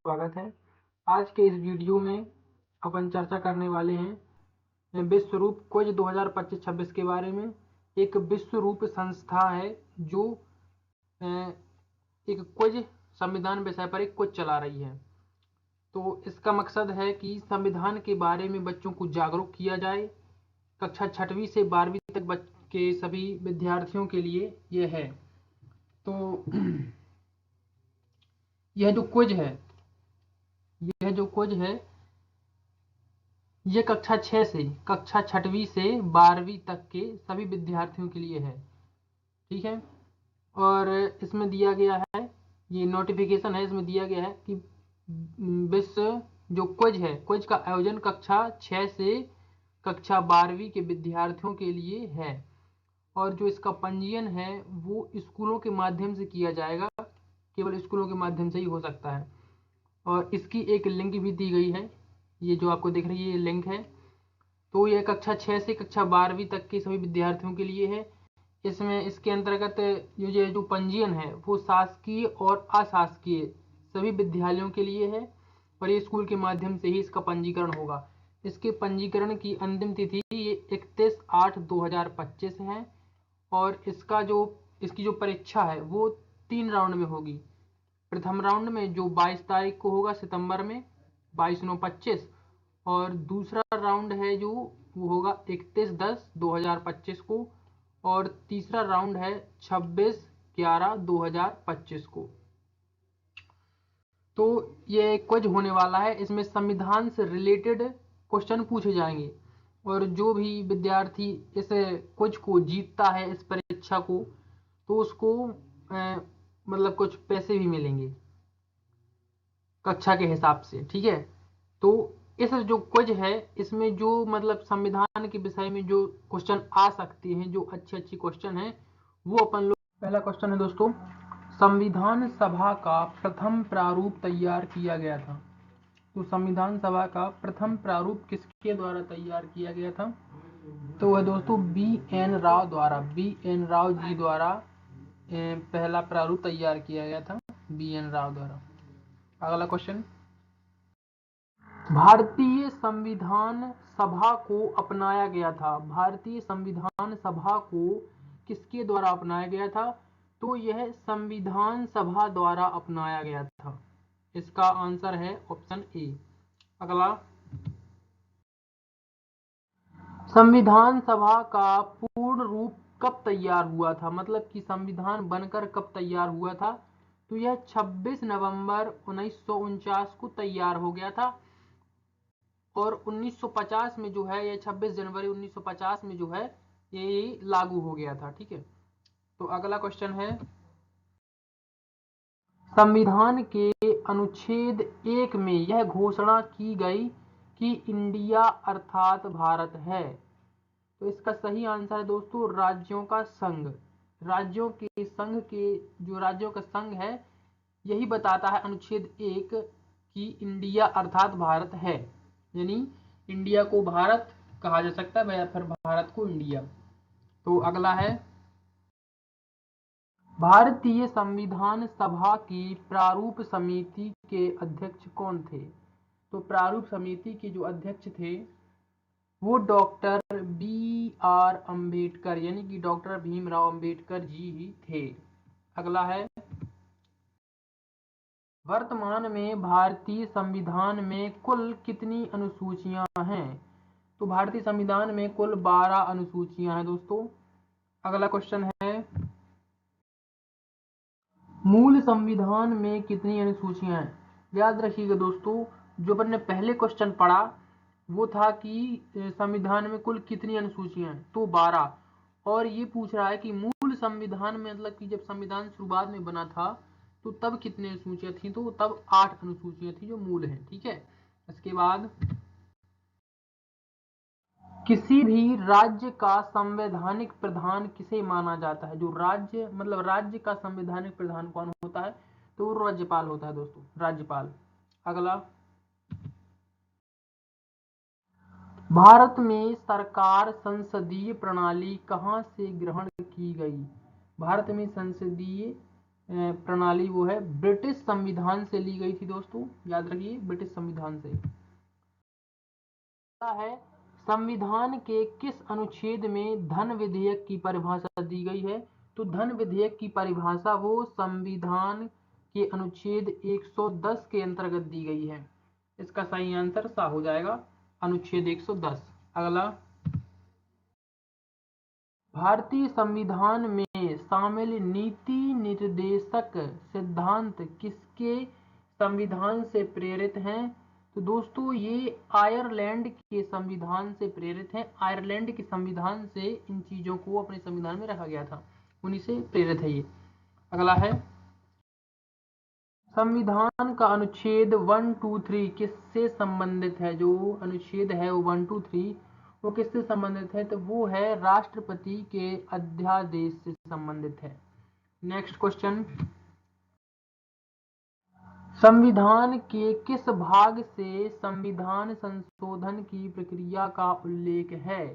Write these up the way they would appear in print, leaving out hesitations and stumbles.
स्वागत है। आज के इस वीडियो में अपन चर्चा करने वाले हैं विश्व रूप क्विज 2025-26 के बारे में। एक विश्व रूप संस्था है जो एक क्विज संविधान विषय पर एक क्विज चला रही है। तो इसका मकसद है कि संविधान के बारे में बच्चों को जागरूक किया जाए। कक्षा 6वीं से 12वीं तक के सभी विद्यार्थियों के लिए यह है। तो यह जो क्विज है ये कक्षा 6वीं से 12वीं तक के सभी विद्यार्थियों के लिए है। ठीक है, और इसमें दिया गया है, ये नोटिफिकेशन है, इसमें दिया गया है कि विश्व जो क्विज का आयोजन कक्षा 6 से कक्षा 12वीं के विद्यार्थियों के लिए है। और जो इसका पंजीयन है वो स्कूलों के माध्यम से किया जाएगा, केवल स्कूलों के माध्यम से ही हो सकता है। और इसकी एक लिंक भी दी गई है, ये जो आपको दिख रही है ये लिंक है। तो यह कक्षा 6 से कक्षा 12वीं तक के सभी विद्यार्थियों के लिए है। इसमें इसके अंतर्गत ये जो पंजीयन है वो शासकीय और अशासकीय सभी विद्यालयों के लिए है, और ये स्कूल के माध्यम से ही इसका पंजीकरण होगा। इसके पंजीकरण की अंतिम तिथि ये 31/8/2025 है, और इसकी जो परीक्षा है वो 3 राउंड में होगी। प्रथम राउंड में जो 22 तारीख को होगा सितंबर में, 22/9/25, और दूसरा राउंड है जो वो होगा 31/10/2025 को, और तीसरा राउंड है 26/11/2025 को। तो ये क्विज होने वाला है, इसमें संविधान से रिलेटेड क्वेश्चन पूछे जाएंगे, और जो भी विद्यार्थी इस क्विज को जीतता है, इस परीक्षा को, तो उसको मतलब कुछ पैसे भी मिलेंगे कक्षा के हिसाब से। ठीक है, तो इस जो क्विज है इसमें जो मतलब संविधान के विषय में जो क्वेश्चन आ सकते हैं, जो अच्छे क्वेश्चन हैं, वो अपन लोग। पहला क्वेश्चन है दोस्तों, संविधान सभा का प्रथम प्रारूप तैयार किया गया था। तो संविधान सभा का प्रथम प्रारूप किसके द्वारा तैयार किया गया था? तो वह दोस्तों बी.एन. राव जी द्वारा पहला प्रारूप तैयार किया गया था, बी.एन. राव द्वारा। अगला क्वेश्चन, भारतीय संविधान सभा को अपनाया गया था। भारतीय संविधान सभा को किसके द्वारा अपनाया गया था? तो यह संविधान सभा द्वारा अपनाया गया था। इसका आंसर है ऑप्शन ए। अगला, संविधान सभा का पूर्ण रूप कब तैयार हुआ था? मतलब कि संविधान बनकर कब तैयार हुआ था? तो यह 26 नवंबर 1949 को तैयार हो गया था, और 1950 में जो है, ये 26 जनवरी 1950 में जो है ये लागू हो गया था। ठीक है, तो अगला क्वेश्चन है, संविधान के अनुच्छेद 1 में यह घोषणा की गई कि इंडिया अर्थात भारत है। तो इसका सही आंसर है दोस्तों राज्यों का संघ। राज्यों के संघ के जो राज्यों का संघ है यही बताता है अनुच्छेद 1 कि इंडिया अर्थात भारत है, यानी इंडिया को भारत कहा जा सकता है या फिर भारत को इंडिया। तो अगला है, भारतीय संविधान सभा की प्रारूप समिति के अध्यक्ष कौन थे? तो प्रारूप समिति के जो अध्यक्ष थे वो डॉक्टर B.R. अम्बेडकर, यानी कि डॉक्टर भीमराव अम्बेडकर जी ही थे। अगला है, वर्तमान में भारतीय संविधान में कुल कितनी अनुसूचियां हैं? तो भारतीय संविधान में कुल 12 अनुसूचियां हैं दोस्तों। अगला क्वेश्चन है, मूल संविधान में कितनी अनुसूचियां हैं? याद रखिएगा दोस्तों, जो अपन ने पहले क्वेश्चन पढ़ा वो था कि संविधान में कुल कितनी अनुसूचियां हैं, तो 12। और ये पूछ रहा है कि मूल संविधान में, मतलब कि जब संविधान शुरुआत में बना था तो तब कितनी अनुसूचियां थी? तो तब 8 अनुसूचियां थी जो मूल हैं। ठीक है, इसके बाद, किसी भी राज्य का संवैधानिक प्रधान किसे माना जाता है? जो राज्य मतलब राज्य का संवैधानिक प्रधान कौन होता है? तो वो राज्यपाल होता है दोस्तों, राज्यपाल। अगला, भारत में सरकार संसदीय प्रणाली कहां से ग्रहण की गई? भारत में संसदीय प्रणाली वो है ब्रिटिश संविधान से ली गई थी दोस्तों, याद रखिए ब्रिटिश संविधान से। है संविधान के किस अनुच्छेद में धन विधेयक की परिभाषा दी गई है? तो धन विधेयक की परिभाषा वो संविधान के अनुच्छेद 110 के अंतर्गत दी गई है। इसका सही आंसर सा हो जाएगा, अनुच्छेद 110। अगला, भारतीय संविधान में शामिल नीति निर्देशक सिद्धांत किसके संविधान से प्रेरित हैं? तो दोस्तों ये आयरलैंड के संविधान से प्रेरित हैं। आयरलैंड के संविधान से इन चीजों को अपने संविधान में रखा गया था, उन्हीं से प्रेरित है ये। अगला है, संविधान का अनुच्छेद 1, 2, 3 किससे संबंधित है? जो अनुच्छेद है वो 1, 2, 3 वो किससे संबंधित है? तो वो है राष्ट्रपति के अध्यादेश से संबंधित है। नेक्स्ट क्वेश्चन, संविधान के किस भाग से संविधान संशोधन की प्रक्रिया का उल्लेख है?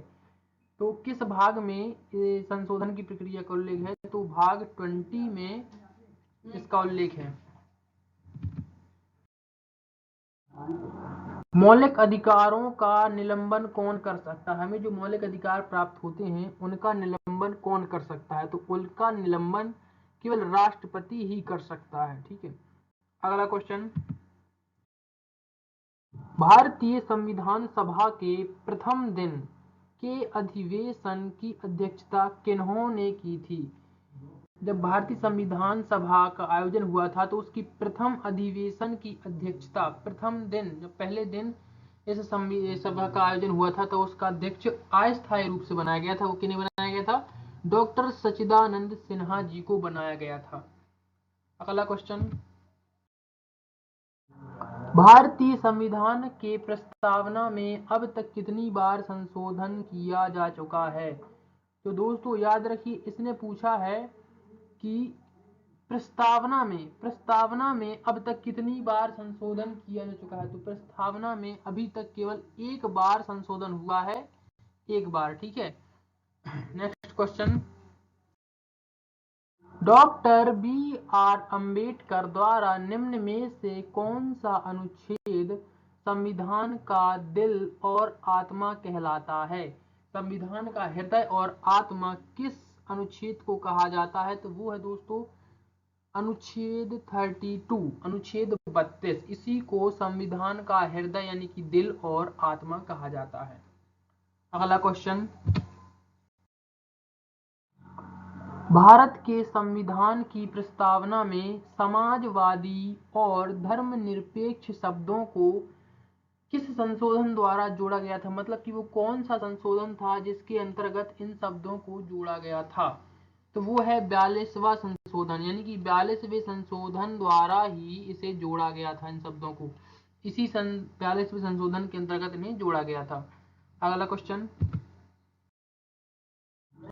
तो किस भाग में संशोधन की प्रक्रिया का उल्लेख है? तो भाग 20 में इसका उल्लेख है। मौलिक अधिकारों का निलंबन कौन कर सकता है? हमें जो मौलिक अधिकार प्राप्त होते हैं उनका निलंबन कौन कर सकता है? तो उनका निलंबन केवल राष्ट्रपति ही कर सकता है। ठीक है। अगला क्वेश्चन, भारतीय संविधान सभा के प्रथम दिन के अधिवेशन की अध्यक्षता किन्होंने की थी? जब भारतीय संविधान सभा का आयोजन हुआ था तो उसकी प्रथम अधिवेशन की अध्यक्षता, प्रथम दिन जब पहले दिन इस सभा का आयोजन हुआ था तो उसका अध्यक्ष अस्थायी रूप से बनाया गया था। वो किन्हें बनाया गया था? डॉक्टर सच्चिदानंद सिन्हा जी को बनाया गया था। अगला क्वेश्चन, भारतीय संविधान के प्रस्तावना में अब तक कितनी बार संशोधन किया जा चुका है? तो दोस्तों याद रखिए, इसने पूछा है कि प्रस्तावना में अब तक कितनी बार संशोधन किया जा चुका है? तो प्रस्तावना में अभी तक केवल एक बार संशोधन हुआ है, एक बार। ठीक है। Next question, doctor B R. Ambedkar द्वारा निम्न में से कौन सा अनुच्छेद संविधान का दिल और आत्मा कहलाता है? संविधान का हृदय और आत्मा किस अनुच्छेद को कहा जाता है? तो वो है दोस्तों अनुच्छेद 32, अनुच्छेद 32। इसी को संविधान का हृदय यानी कि दिल और आत्मा कहा जाता है। अगला क्वेश्चन, भारत के संविधान की प्रस्तावना में समाजवादी और धर्मनिरपेक्ष शब्दों को किस संशोधन द्वारा जोड़ा गया था? मतलब कि वो कौन सा संशोधन था जिसके अंतर्गत इन शब्दों को जोड़ा गया था? तो वो है 42वां संशोधन, यानी कि 42वें संशोधन द्वारा ही इसे जोड़ा गया था। इन शब्दों को इसी 42वें संशोधन के अंतर्गत इन्हें जोड़ा गया था। अगला क्वेश्चन,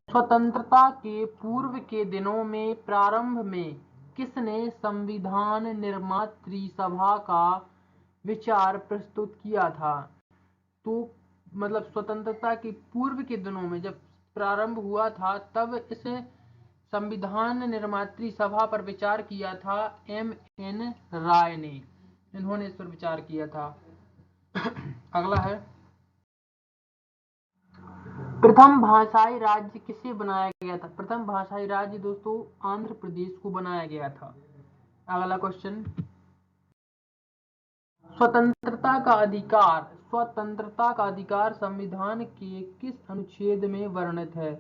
स्वतंत्रता के पूर्व के दिनों में प्रारंभ में किसने संविधान निर्मात्री सभा का विचार प्रस्तुत किया था? तो मतलब स्वतंत्रता के पूर्व के दिनों में जब प्रारंभ हुआ था तब इस संविधान निर्मात्री सभा पर विचार किया था M.N. राय ने, इन्होंने इस पर विचार किया था। अगला है, प्रथम भाषाई राज्य किसे बनाया गया था? प्रथम भाषाई राज्य दोस्तों आंध्र प्रदेश को बनाया गया था। अगला क्वेश्चन, स्वतंत्रता का अधिकार, स्वतंत्रता का अधिकार संविधान के किस अनुच्छेद में वर्णित है?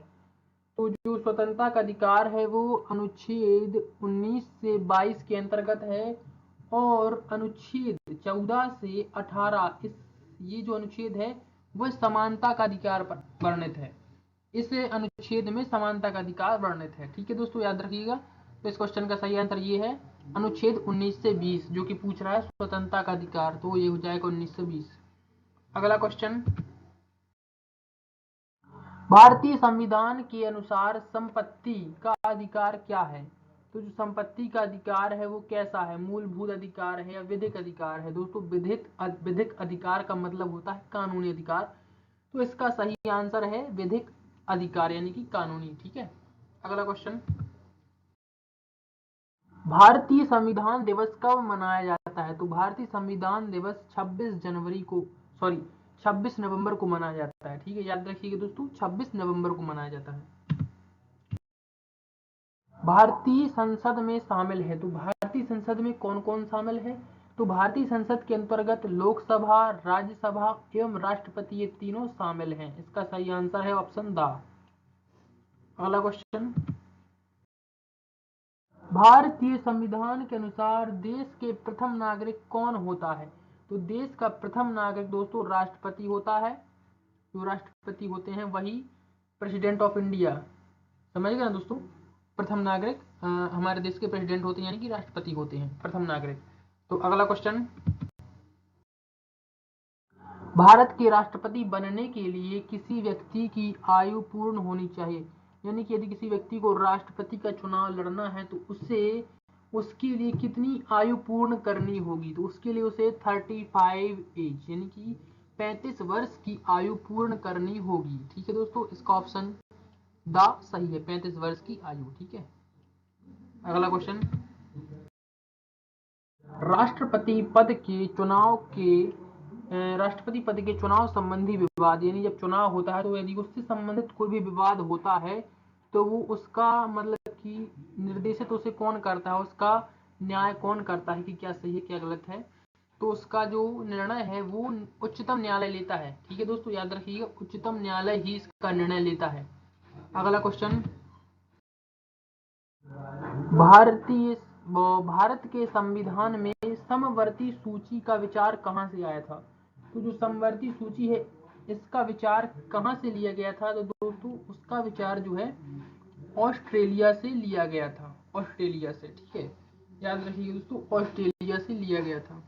तो जो स्वतंत्रता का अधिकार है वो अनुच्छेद 19 से 22 के अंतर्गत है और अनुच्छेद 14 से 18 ये जो अनुच्छेद है वह समानता का अधिकार पर वर्णित है। इस अनुच्छेद में समानता का अधिकार वर्णित है। ठीक है दोस्तों, याद रखिएगा। तो इस क्वेश्चन का सही आंसर ये है अनुच्छेद 19 से 20, जो कि पूछ रहा है स्वतंत्रता का अधिकार, तो ये हो जाएगा 19 से 20। अगला क्वेश्चन, भारतीय संविधान के अनुसार संपत्ति का अधिकार क्या है? तो जो संपत्ति का अधिकार है वो कैसा है? मूलभूत अधिकार है या विधिक अधिकार है? दोस्तों विधिक अधिकार का मतलब होता है कानूनी अधिकार, तो इसका सही आंसर है विधिक अधिकार यानी कि कानूनी। ठीक है। अगला क्वेश्चन, भारतीय संविधान दिवस कब मनाया जाता है? तो भारतीय संविधान दिवस 26 नवंबर को मनाया जाता है। ठीक है, याद रखिएगा दोस्तों, 26 नवंबर को मनाया जाता है। भारतीय संसद में शामिल है, तो भारतीय संसद में कौन कौन शामिल है? तो भारतीय संसद के अंतर्गत लोकसभा, राज्यसभा एवं राष्ट्रपति, ये तीनों शामिल हैं। इसका सही आंसर है ऑप्शन द। अगला क्वेश्चन, भारतीय संविधान के अनुसार देश के प्रथम नागरिक कौन होता है? तो देश का प्रथम नागरिक दोस्तों राष्ट्रपति होता है। जो राष्ट्रपति होते हैं वही प्रेसिडेंट ऑफ इंडिया, समझ गए ना दोस्तों। प्रथम नागरिक हमारे देश के प्रेसिडेंट होते हैं, यानी कि राष्ट्रपति होते हैं प्रथम नागरिक। तो अगला क्वेश्चन, भारत के राष्ट्रपति बनने के लिए किसी व्यक्ति की आयु पूर्ण होनी चाहिए, यानी कि यदि किसी व्यक्ति को राष्ट्रपति का चुनाव लड़ना है तो उसे उसके लिए कितनी आयु पूर्ण करनी होगी? तो उसके लिए उसे 35 एज यानी कि 35 वर्ष की आयु पूर्ण करनी होगी। ठीक है दोस्तों, इसका ऑप्शन द सही है, 35 वर्ष की आयु। ठीक है, अगला क्वेश्चन, राष्ट्रपति पद के चुनाव संबंधी विवाद, यानी जब चुनाव होता है तो यदि उससे संबंधित कोई भी विवाद होता है तो वो उसका मतलब कि निर्देशित उसे कौन करता है, उसका न्याय कौन करता है कि क्या सही है क्या गलत है? तो उसका जो निर्णय है वो उच्चतम न्यायालय लेता है। ठीक है दोस्तों, याद रखिएगा, उच्चतम न्यायालय ही इसका निर्णय लेता है। अगला क्वेश्चन, भारत के संविधान में समवर्ती सूची का विचार कहाँ से आया था? तो जो समवर्ती सूची है इसका विचार कहाँ से लिया गया था? तो दोस्तों उसका विचार जो है ऑस्ट्रेलिया से लिया गया था, ऑस्ट्रेलिया से। ठीक है, याद रखिए दोस्तों, ऑस्ट्रेलिया से लिया गया था।